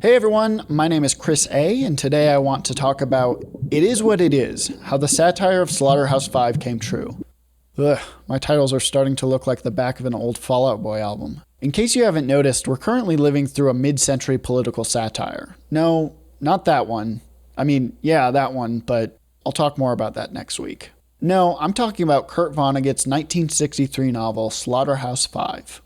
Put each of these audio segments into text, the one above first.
Hey everyone, my name is Chris A, and today I want to talk about It Is What It Is, how the satire of Slaughterhouse-Five came true. Ugh, my titles are starting to look like the back of an old Fall Out Boy album. In case you haven't noticed, we're currently living through a mid-century political satire. No, not that one. I mean, yeah, that one, but I'll talk more about that next week. No, I'm talking about Kurt Vonnegut's 1963 novel, Slaughterhouse-Five.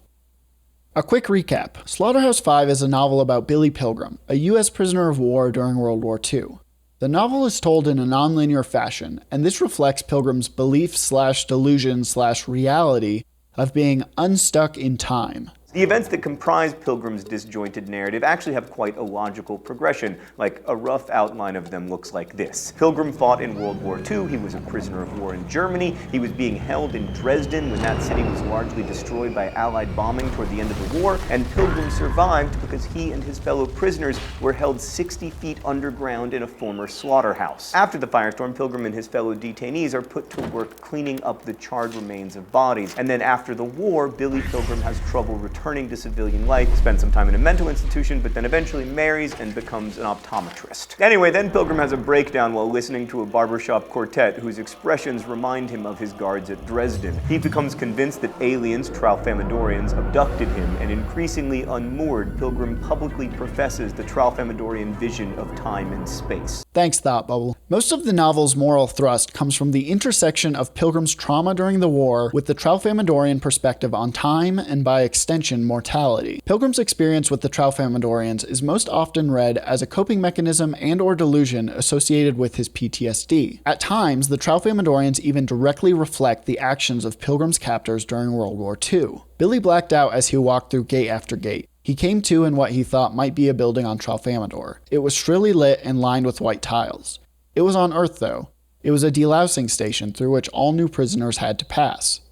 A quick recap. Slaughterhouse-Five is a novel about Billy Pilgrim, a U.S. prisoner of war during World War II. The novel is told in a nonlinear fashion, and this reflects Pilgrim's belief/delusion/reality of being unstuck in time. The events that comprise Pilgrim's disjointed narrative actually have quite a logical progression, like a rough outline of them looks like this. Pilgrim fought in World War II, he was a prisoner of war in Germany, he was being held in Dresden when that city was largely destroyed by Allied bombing toward the end of the war, and Pilgrim survived because he and his fellow prisoners were held 60 feet underground in a former slaughterhouse. After the firestorm, Pilgrim and his fellow detainees are put to work cleaning up the charred remains of bodies, and then after the war, Billy Pilgrim has trouble returning to civilian life, spends some time in a mental institution, but then eventually marries and becomes an optometrist. Anyway, then Pilgrim has a breakdown while listening to a barbershop quartet whose expressions remind him of his guards at Dresden. He becomes convinced that aliens, Tralfamadorians, abducted him, and increasingly unmoored, Pilgrim publicly professes the Tralfamadorian vision of time and space. Thanks, Thought Bubble. Most of the novel's moral thrust comes from the intersection of Pilgrim's trauma during the war with the Tralfamadorian perspective on time and, by extension, mortality. Pilgrim's experience with the Tralfamadorians is most often read as a coping mechanism and/or delusion associated with his PTSD. At times, the Tralfamadorians even directly reflect the actions of Pilgrim's captors during World War II. Billy blacked out as he walked through gate after gate. He came to in what he thought might be a building on Tralfamador. It was shrilly lit and lined with white tiles. It was on Earth, though. It was a delousing station through which all new prisoners had to pass.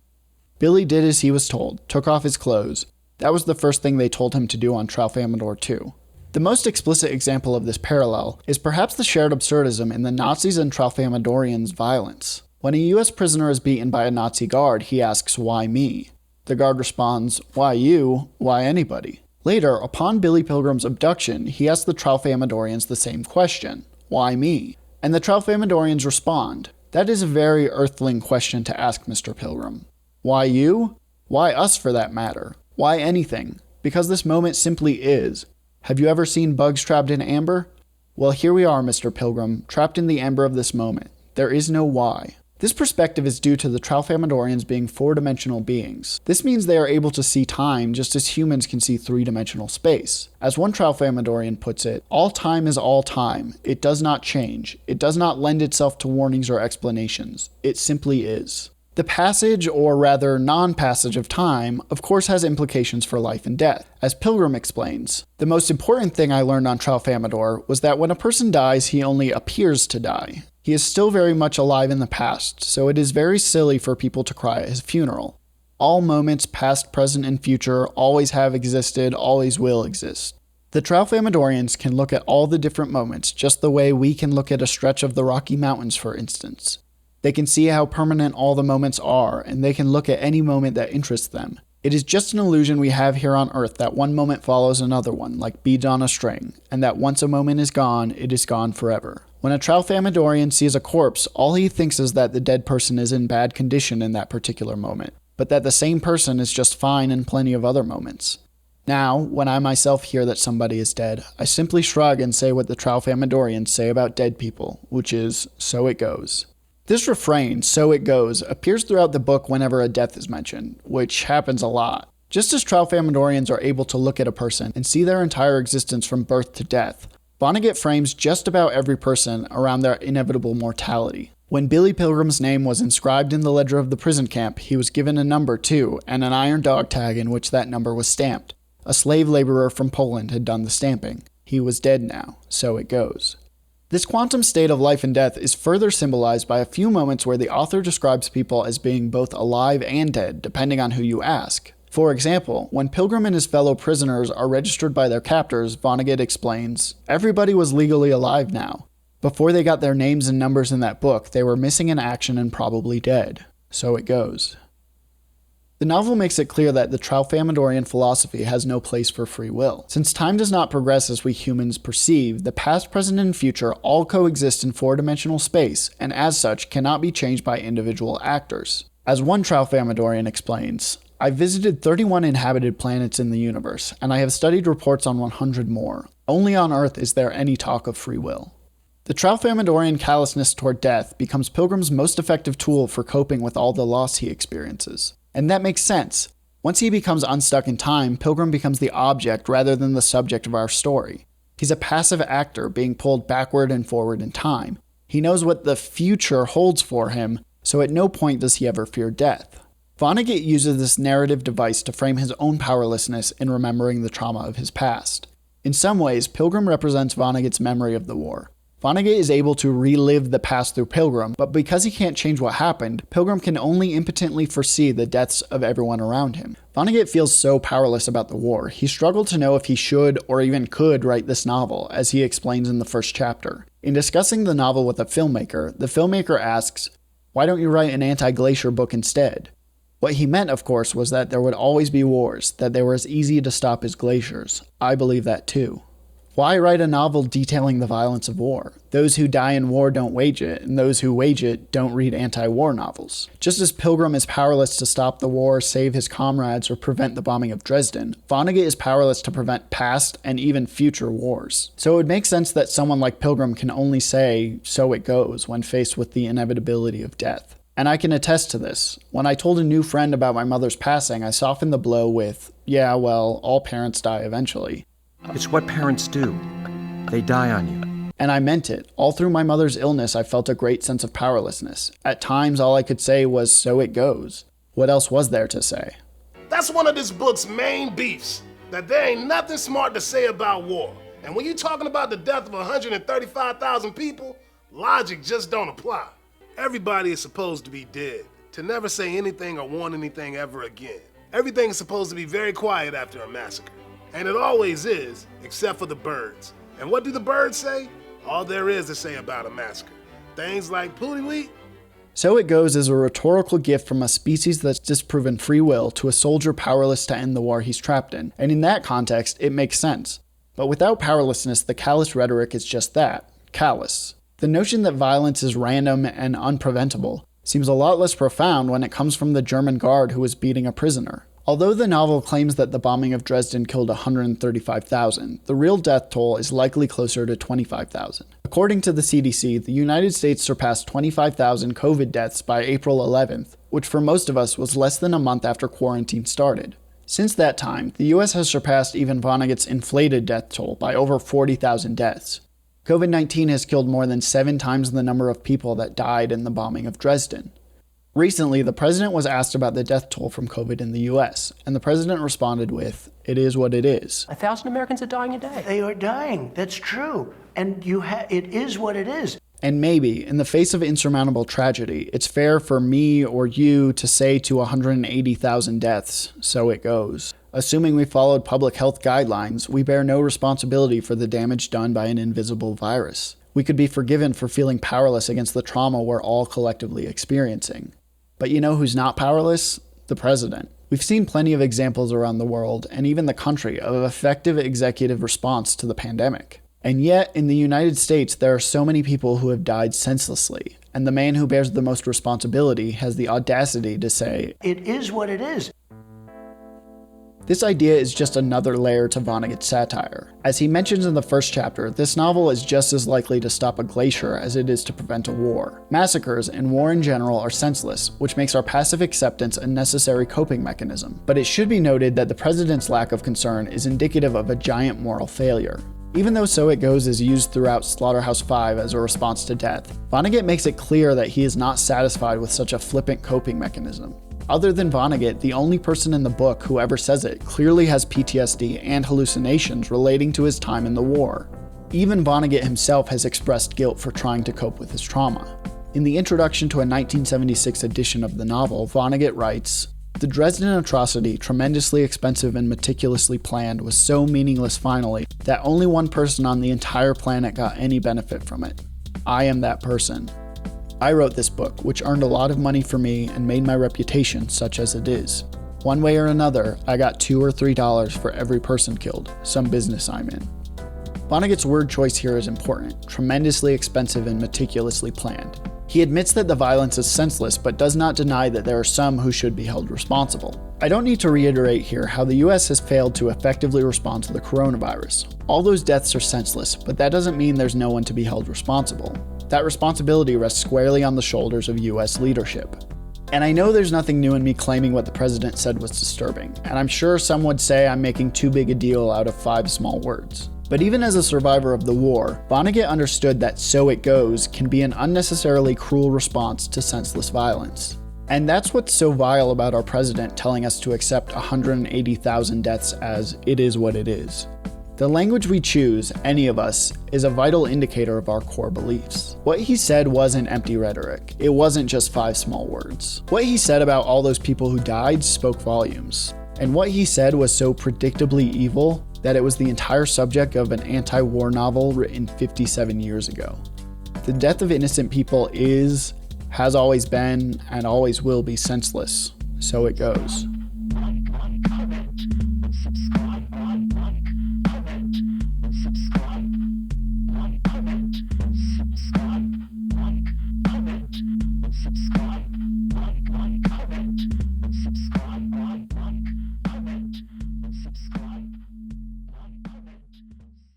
Billy did as he was told, took off his clothes. That was the first thing they told him to do on Tralfamador 2. The most explicit example of this parallel is perhaps the shared absurdism in the Nazis and Tralfamadorians' violence. When a US prisoner is beaten by a Nazi guard, he asks, "Why me?" The guard responds, "Why you? Why anybody?" Later, upon Billy Pilgrim's abduction, he asks the Tralfamadorians the same question, "Why me?" And the Tralfamadorians respond, "That is a very earthling question to ask, Mr. Pilgrim. Why you? Why us for that matter? Why anything? Because this moment simply is. Have you ever seen bugs trapped in amber? Well, here we are, Mr. Pilgrim, trapped in the amber of this moment. There is no why." This perspective is due to the Tralfamadorians being four-dimensional beings. This means they are able to see time just as humans can see three-dimensional space. As one Tralfamadorian puts it, all time is all time. It does not change. It does not lend itself to warnings or explanations. It simply is. The passage, or rather non-passage of time, of course has implications for life and death. As Pilgrim explains, "The most important thing I learned on Tralfamador was that when a person dies, he only appears to die. He is still very much alive in the past, so it is very silly for people to cry at his funeral. All moments, past, present, and future, always have existed, always will exist." The Tralfamadorians can look at all the different moments just the way we can look at a stretch of the Rocky Mountains, for instance. They can see how permanent all the moments are, and they can look at any moment that interests them. It is just an illusion we have here on Earth that one moment follows another one, like beads on a string, and that once a moment is gone, it is gone forever. When a Tralfamadorian sees a corpse, all he thinks is that the dead person is in bad condition in that particular moment, but that the same person is just fine in plenty of other moments. Now, when I myself hear that somebody is dead, I simply shrug and say what the Tralfamadorians say about dead people, which is, "So it goes." This refrain, "so it goes," appears throughout the book whenever a death is mentioned, which happens a lot. Just as Tralfamadorians are able to look at a person and see their entire existence from birth to death, Vonnegut frames just about every person around their inevitable mortality. When Billy Pilgrim's name was inscribed in the ledger of the prison camp, he was given a number too, and an iron dog tag in which that number was stamped. A slave laborer from Poland had done the stamping. He was dead now, so it goes. This quantum state of life and death is further symbolized by a few moments where the author describes people as being both alive and dead, depending on who you ask. For example, when Pilgrim and his fellow prisoners are registered by their captors, Vonnegut explains, "Everybody was legally alive now. Before they got their names and numbers in that book, they were missing in action and probably dead. So it goes." The novel makes it clear that the Tralfamadorian philosophy has no place for free will. Since time does not progress as we humans perceive, the past, present, and future all coexist in four-dimensional space, and as such cannot be changed by individual actors. As one Tralfamadorian explains, I visited 31 inhabited planets in the universe, and I have studied reports on 100 more. Only on Earth is there any talk of free will. The Tralfamadorian callousness toward death becomes Pilgrim's most effective tool for coping with all the loss he experiences. And that makes sense. Once he becomes unstuck in time, Pilgrim becomes the object rather than the subject of our story. He's a passive actor being pulled backward and forward in time. He knows what the future holds for him, so at no point does he ever fear death. Vonnegut uses this narrative device to frame his own powerlessness in remembering the trauma of his past. In some ways, Pilgrim represents Vonnegut's memory of the war. Vonnegut is able to relive the past through Pilgrim, but because he can't change what happened, Pilgrim can only impotently foresee the deaths of everyone around him. Vonnegut feels so powerless about the war, he struggled to know if he should or even could write this novel, as he explains in the first chapter. In discussing the novel with a filmmaker, the filmmaker asks, "Why don't you write an anti-glacier book instead?" What he meant, of course, was that there would always be wars, that they were as easy to stop as glaciers. I believe that too. Why write a novel detailing the violence of war? Those who die in war don't wage it, and those who wage it don't read anti-war novels. Just as Pilgrim is powerless to stop the war, save his comrades, or prevent the bombing of Dresden, Vonnegut is powerless to prevent past and even future wars. So it would make sense that someone like Pilgrim can only say, "so it goes," when faced with the inevitability of death. And I can attest to this. When I told a new friend about my mother's passing, I softened the blow with, "Yeah, well, all parents die eventually." It's what parents do. They die on you. And I meant it. All through my mother's illness, I felt a great sense of powerlessness. At times, all I could say was, "so it goes." What else was there to say? That's one of this book's main beefs, that there ain't nothing smart to say about war. And when you're talking about the death of 135,000 people, logic just don't apply. Everybody is supposed to be dead, to never say anything or want anything ever again. Everything is supposed to be very quiet after a massacre. And it always is, except for the birds. And what do the birds say? All there is to say about a massacre. Things like pooty-weet. So it goes as a rhetorical gift from a species that's disproven free will to a soldier powerless to end the war he's trapped in. And in that context, it makes sense. But without powerlessness, the callous rhetoric is just that, callous. The notion that violence is random and unpreventable seems a lot less profound when it comes from the German guard who was beating a prisoner. Although the novel claims that the bombing of Dresden killed 135,000, the real death toll is likely closer to 25,000. According to the CDC, the United States surpassed 25,000 COVID deaths by April 11th, which for most of us was less than a month after quarantine started. Since that time, the US has surpassed even Vonnegut's inflated death toll by over 40,000 deaths. COVID-19 has killed more than 7 times the number of people that died in the bombing of Dresden. Recently, the president was asked about the death toll from COVID in the US, and the president responded with, "It is what it is." 1,000 Americans are dying a day. They are dying. That's true. And it is what it is. And maybe, in the face of insurmountable tragedy, it's fair for me or you to say to 180,000 deaths, "so it goes." Assuming we followed public health guidelines, we bear no responsibility for the damage done by an invisible virus. We could be forgiven for feeling powerless against the trauma we're all collectively experiencing. But you know who's not powerless? The president. We've seen plenty of examples around the world, and even the country, of effective executive response to the pandemic. And yet, in the United States, there are so many people who have died senselessly, and the man who bears the most responsibility has the audacity to say, It is what it is. This idea is just another layer to Vonnegut's satire. As he mentions in the first chapter, this novel is just as likely to stop a glacier as it is to prevent a war. Massacres, and war in general, are senseless, which makes our passive acceptance a necessary coping mechanism. But it should be noted that the president's lack of concern is indicative of a giant moral failure. Even though "so it goes" is used throughout Slaughterhouse-Five as a response to death, Vonnegut makes it clear that he is not satisfied with such a flippant coping mechanism. Other than Vonnegut, the only person in the book who ever says it clearly has PTSD and hallucinations relating to his time in the war. Even Vonnegut himself has expressed guilt for trying to cope with his trauma. In the introduction to a 1976 edition of the novel, Vonnegut writes, "The Dresden atrocity, tremendously expensive and meticulously planned, was so meaningless finally that only one person on the entire planet got any benefit from it. I am that person. I wrote this book, which earned a lot of money for me and made my reputation such as it is." One way or another, I got $2 or $3 for every person killed, some business I'm in. Vonnegut's word choice here is important, tremendously expensive and meticulously planned. He admits that the violence is senseless, but does not deny that there are some who should be held responsible. I don't need to reiterate here how the US has failed to effectively respond to the coronavirus. All those deaths are senseless, but that doesn't mean there's no one to be held responsible. That responsibility rests squarely on the shoulders of US leadership. And I know there's nothing new in me claiming what the president said was disturbing, and I'm sure some would say I'm making too big a deal out of 5 small words. But even as a survivor of the war, Vonnegut understood that "so it goes" can be an unnecessarily cruel response to senseless violence. And that's what's so vile about our president telling us to accept 180,000 deaths as "it is what it is." The language we choose, any of us, is a vital indicator of our core beliefs. What he said wasn't empty rhetoric. It wasn't just 5 small words. What he said about all those people who died spoke volumes. And what he said was so predictably evil that it was the entire subject of an anti-war novel written 57 years ago. The death of innocent people is, has always been, and always will be senseless. So it goes.